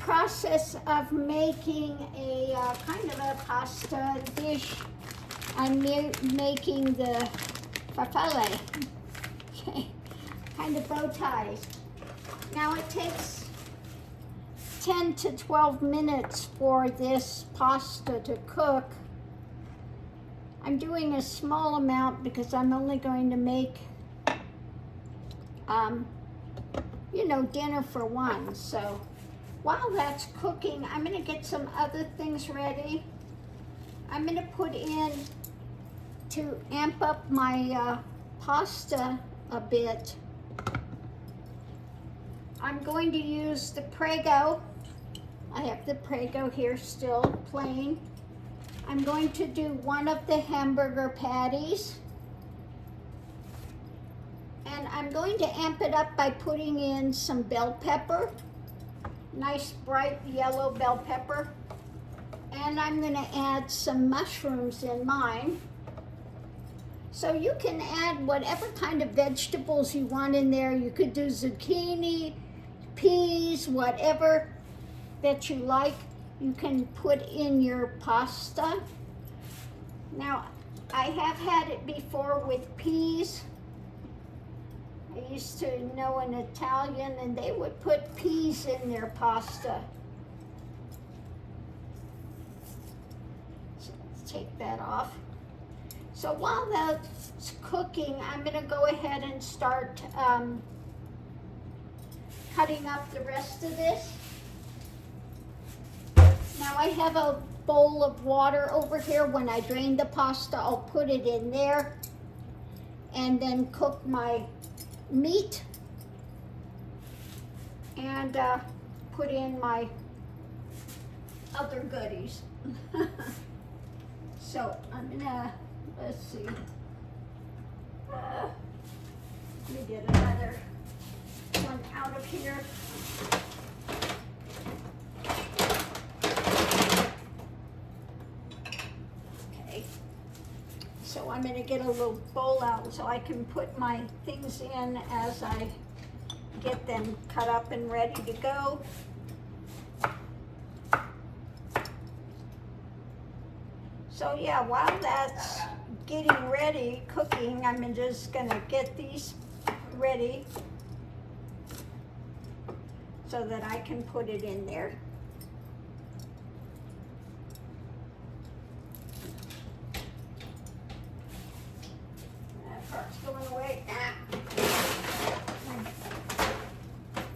process of making a kind of a pasta dish. I'm making the farfalle, okay, kind of bow ties. Now it takes 10 to 12 minutes for this pasta to cook. I'm doing a small amount because I'm only going to make, you know, dinner for one. So while that's cooking, I'm gonna get some other things ready. I'm gonna put in, to amp up my pasta a bit, I'm going to use the Prego. I have the Prego here still plain. I'm going to do one of the hamburger patties. And I'm going to amp it up by putting in some bell pepper. Nice bright yellow bell pepper. And I'm going to add some mushrooms in mine. So you can add whatever kind of vegetables you want in there. You could do zucchini, peas, whatever that you like, you can put in your pasta. Now, I have had it before with peas. I used to know an Italian and they would put peas in their pasta. So let's take that off. So while that's cooking, I'm gonna go ahead and start cutting up the rest of this. Now I have a bowl of water over here. When I drain the pasta, I'll put it in there and then cook my meat and put in my other goodies. So I'm gonna, let's see, let me get another one out of here. Okay, so I'm gonna get a little bowl out so I can put my things in as I get them cut up and ready to go. So yeah, while that's getting ready, cooking, I'm just gonna get these ready so that I can put it in there. That part's going away.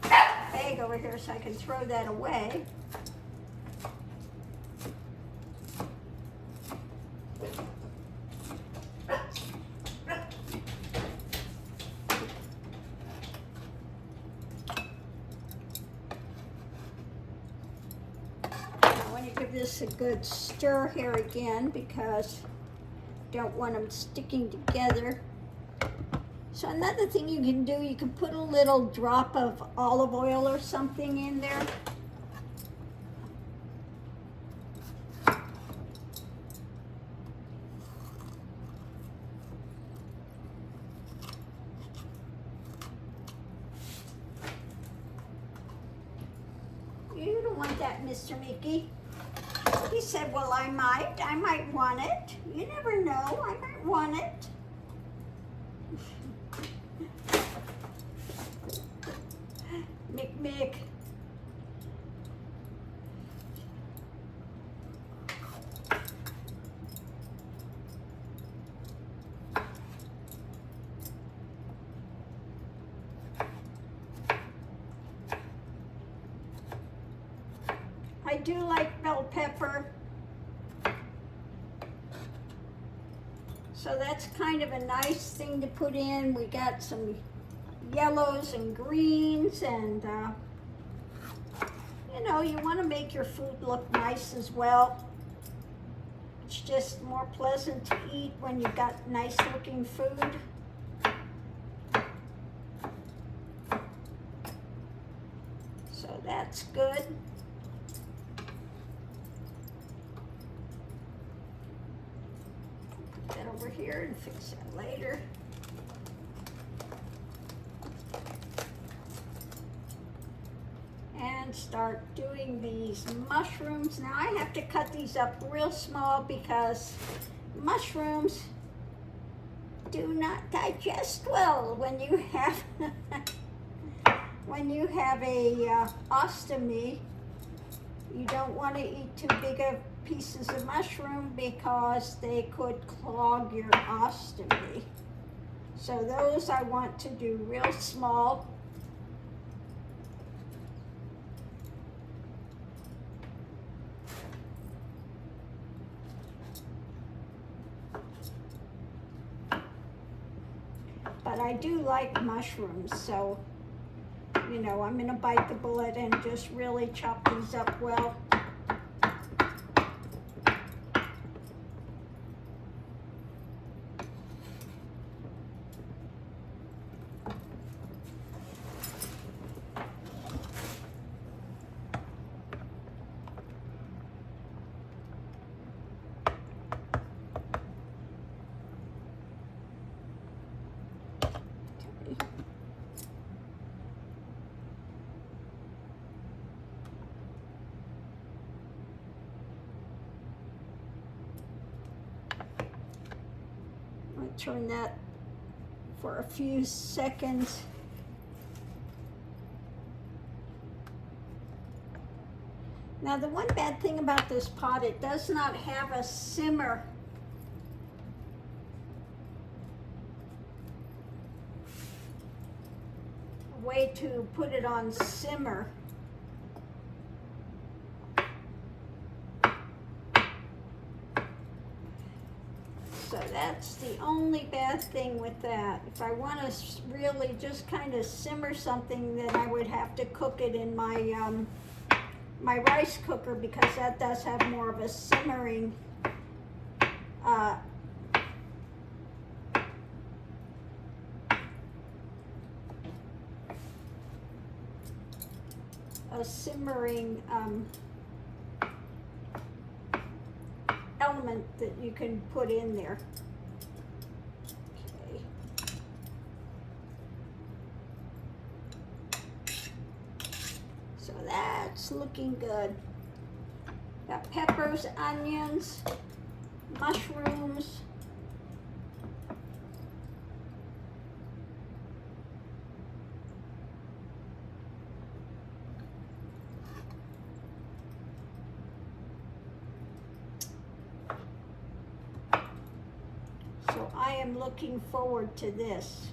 Bag over here so I can throw that away. This a good stir here again because I don't want them sticking together. So another thing you can do, you can put a little drop of olive oil or something in there. You don't want that, Mr. Mickey. He said, well, I might want it. You never know, I might want it. Mick. I do like bell pepper. So that's kind of a nice thing to put in. We got some yellows and greens and you know, you want to make your food look nice as well. It's just more pleasant to eat when you've got nice looking food. So that's good. Put that over here and fix that later. And and start doing these mushrooms. Now I have to cut these up real small because mushrooms do not digest well when you have when you have a ostomy. You don't want to eat too big of pieces of mushroom because they could clog your ostomy. So those I want to do real small. But I do like mushrooms, so, you know, I'm gonna bite the bullet and just really chop these up well. Turn that for a few seconds. Now the one bad thing about this pot, it does not have a simmer. A way to put it on simmer. So that's the only bad thing with that. If I want to really just kind of simmer something, then I would have to cook it in my my rice cooker, because that does have more of a simmering element that you can put in there. Okay. So that's looking good. Got peppers, onions, mushrooms. So I am looking forward to this.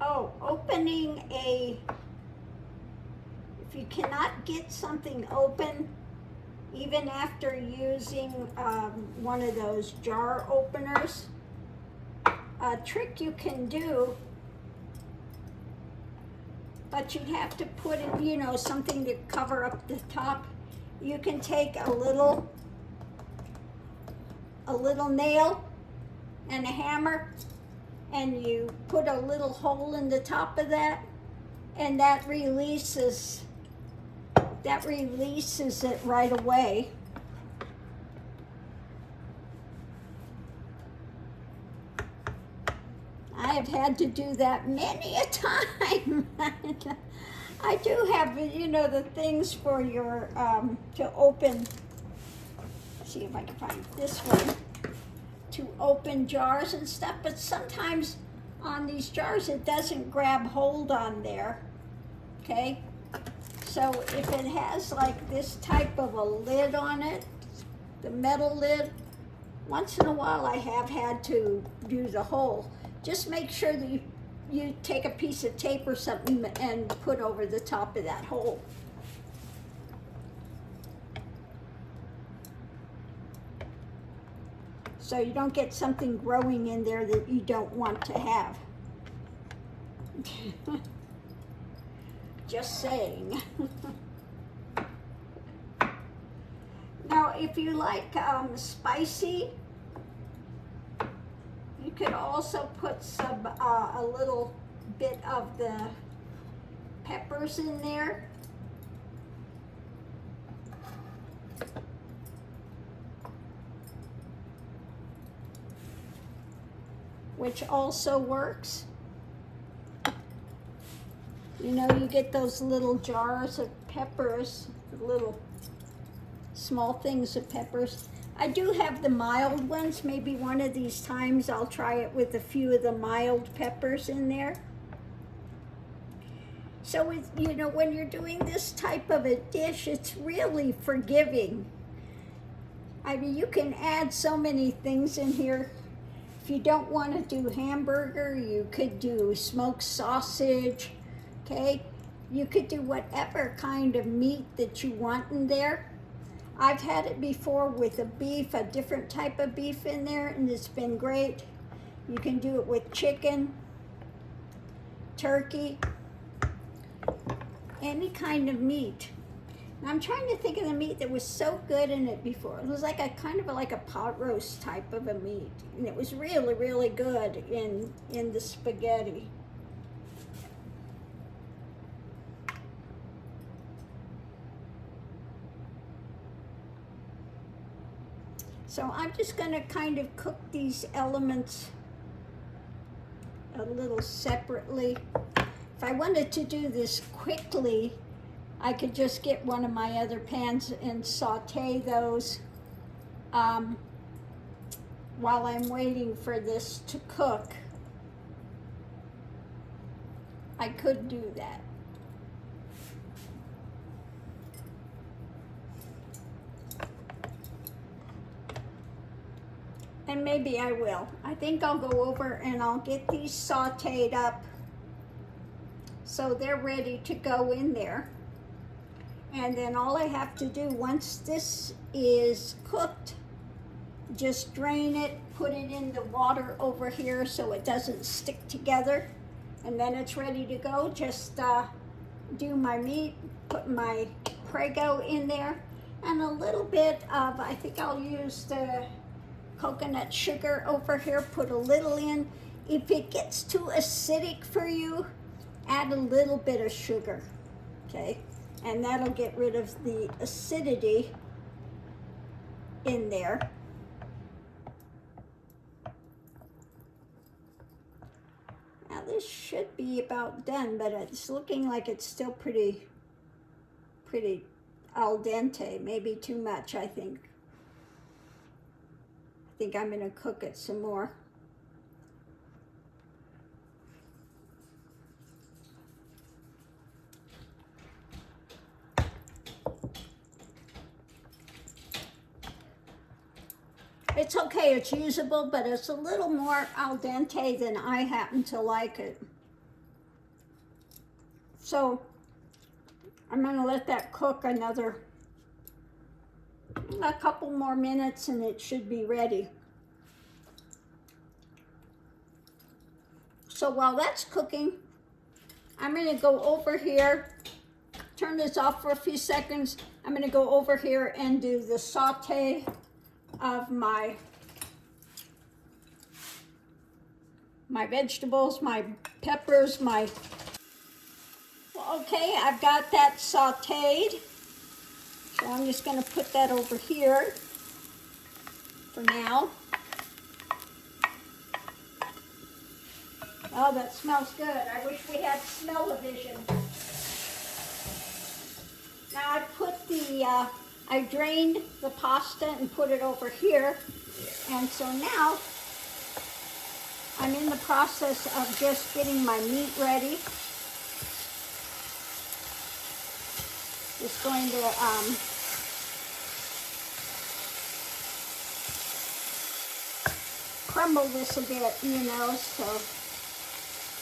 Oh, opening if you cannot get something open, even after using one of those jar openers, a trick you can do, but you'd have to put in, you know, something to cover up the top. You can take a little nail and a hammer, and you put a little hole in the top of that, and that releases it right away. I have had to do that many a time. I do have, you know, the things for your to open. See if I can find this one, to open jars and stuff, but sometimes on these jars it doesn't grab hold on there. Okay, so if it has like this type of a lid on it, the metal lid, once in a while I have had to do the hole. Just make sure that you take a piece of tape or something and put over the top of that hole. So you don't get something growing in there that you don't want to have. Just saying. Now, if you like spicy, you could also put some a little bit of the peppers in there. Which also works. You know, you get those little jars of peppers, little small things of peppers. I do have the mild ones. Maybe one of these times I'll try it with a few of the mild peppers in there. So, you know, when you're doing this type of a dish, it's really forgiving. I mean, you can add so many things in here. If you don't want to do hamburger, you could do smoked sausage, okay? You could do whatever kind of meat that you want in there. I've had it before with a beef, a different type of beef in there, and it's been great. You can do it with chicken, turkey, any kind of meat. And I'm trying to think of the meat that was so good in it before. It was like a kind of like a pot roast type of a meat. And it was really, really good in the spaghetti. So I'm just going to kind of cook these elements a little separately. If I wanted to do this quickly, I could just get one of my other pans and saute those while I'm waiting for this to cook. I could do that. And maybe I will. I think I'll go over and I'll get these sauteed up so they're ready to go in there. And then all I have to do once this is cooked, just drain it, put it in the water over here so it doesn't stick together. And then it's ready to go. Just do my meat, put my Prego in there, and a little bit of, I think I'll use the coconut sugar over here, put a little in. If it gets too acidic for you, add a little bit of sugar, okay? And that'll get rid of the acidity in there. Now this should be about done, but it's looking like it's still pretty al dente, maybe too much, I think. I think I'm gonna cook it some more. It's okay, it's usable, but it's a little more al dente than I happen to like it. So I'm gonna let that cook a couple more minutes and it should be ready. So while that's cooking, I'm gonna go over here, turn this off for a few seconds. I'm gonna go over here and do the saute of my vegetables, my peppers, okay, I've got that sauteed. So I'm just going to put that over here for now. Oh, that smells good. I wish we had smell-o-vision. Now I drained the pasta and put it over here. And so now I'm in the process of just getting my meat ready. Just going to crumble this a bit, you know, so it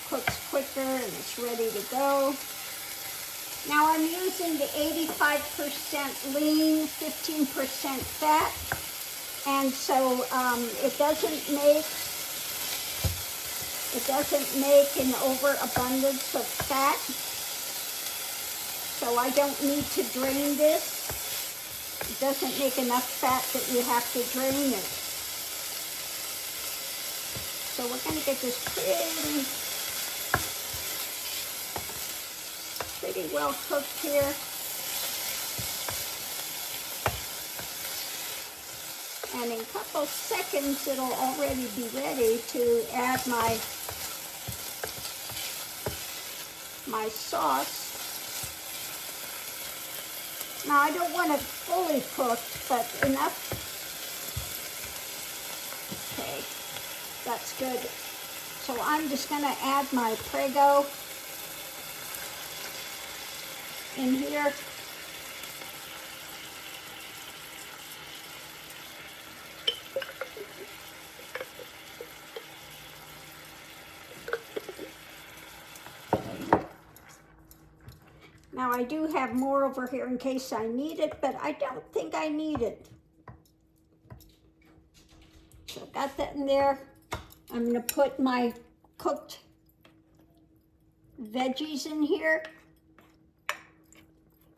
cooks quicker and it's ready to go. Now I'm using the 85% lean, 15% fat, and so it doesn't make an overabundance of fat. So I don't need to drain this. It doesn't make enough fat that you have to drain it. So we're going to get this pretty well cooked here. And in a couple seconds, it'll already be ready to add my my sauce. Now I don't want it fully cooked, but enough. Okay, that's good. So I'm just going to add my Prego in here. Now I do have more over here in case I need it, but I don't think I need it. So I've got that in there. I'm going to put my cooked veggies in here.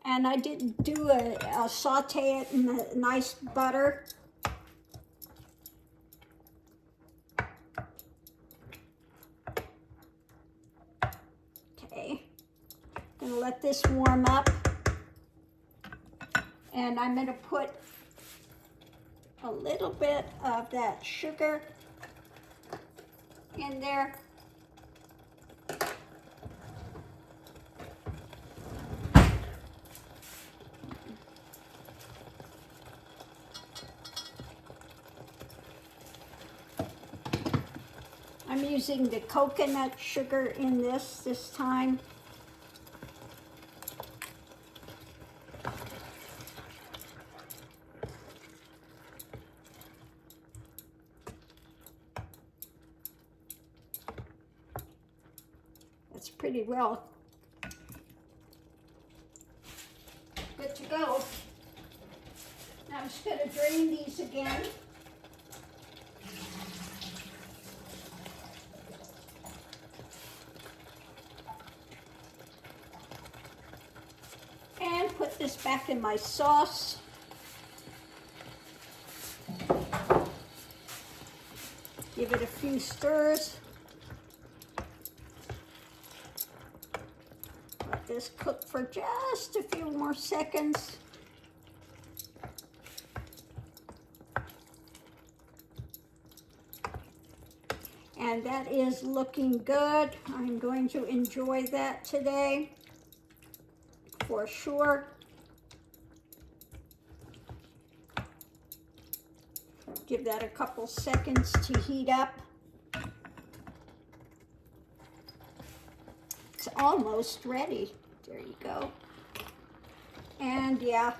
And I did do a saute it in a nice butter. Okay, gonna let this warm up. And I'm gonna put a little bit of that sugar in there. I'm using the coconut sugar in this time. That's pretty well good to go. Now I'm just going to drain these again. And put this back in my sauce. Give it a few stirs. Let this cook for just a few more seconds. And that is looking good. I'm going to enjoy that today for sure. Give that a couple seconds to heat up. It's almost ready. There you go. And yeah,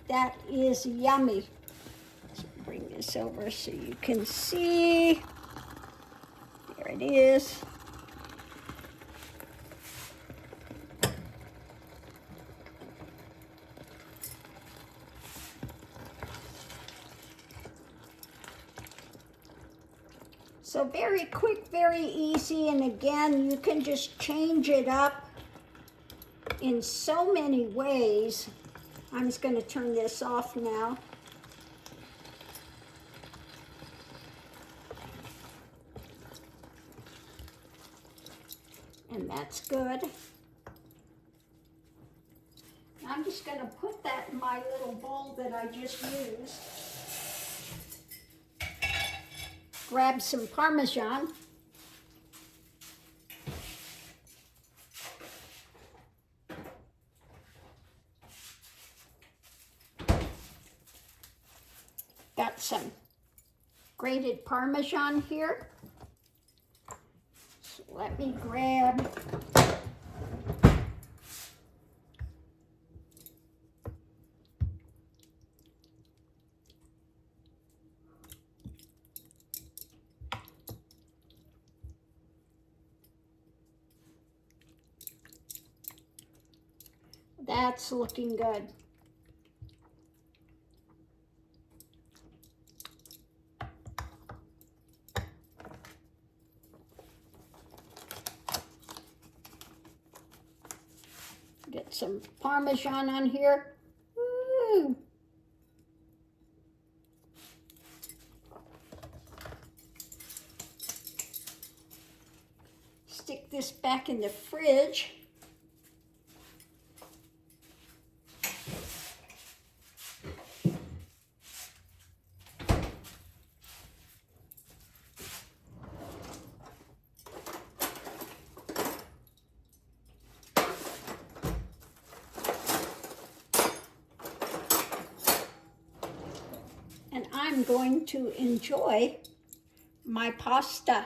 that is yummy. So bring this over so you can see. There it is. So very quick, very easy, and again, you can just change it up in so many ways. I'm just going to turn this off now. And that's good. I'm just going to put that in my little bowl that I just used. Grab some Parmesan. Got some grated Parmesan here. So let me grab that's looking good. Get some Parmesan on here. Woo. Stick this back in the fridge. I'm going to enjoy my pasta.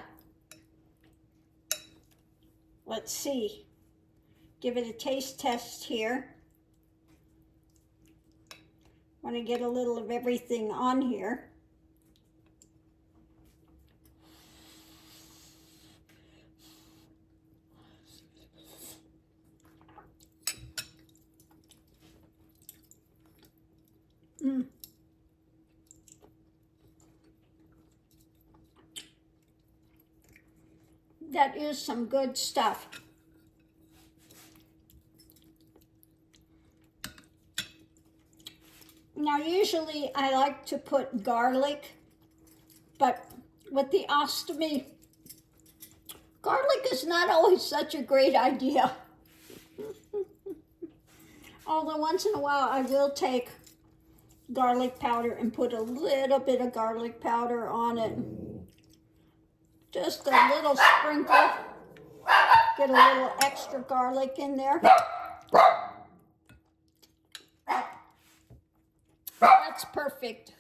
Let's see. Give it a taste test here. Want to get a little of everything on here. That is some good stuff. Now, usually I like to put garlic, but with the ostomy, garlic is not always such a great idea. Although once in a while I will take garlic powder and put a little bit of garlic powder on it. Just a little sprinkle. Get a little extra garlic in there. That's perfect.